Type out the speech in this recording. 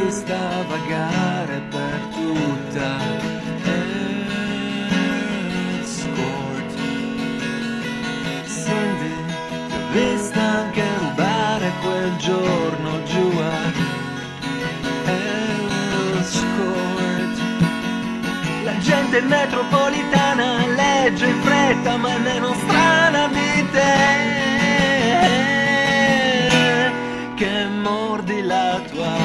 vista vagare per tutta Escort. Senti, ti ho vista anche rubare quel giorno giù a Escort. La gente metropolitana legge in fretta ma meno strana di te, che mordi la tua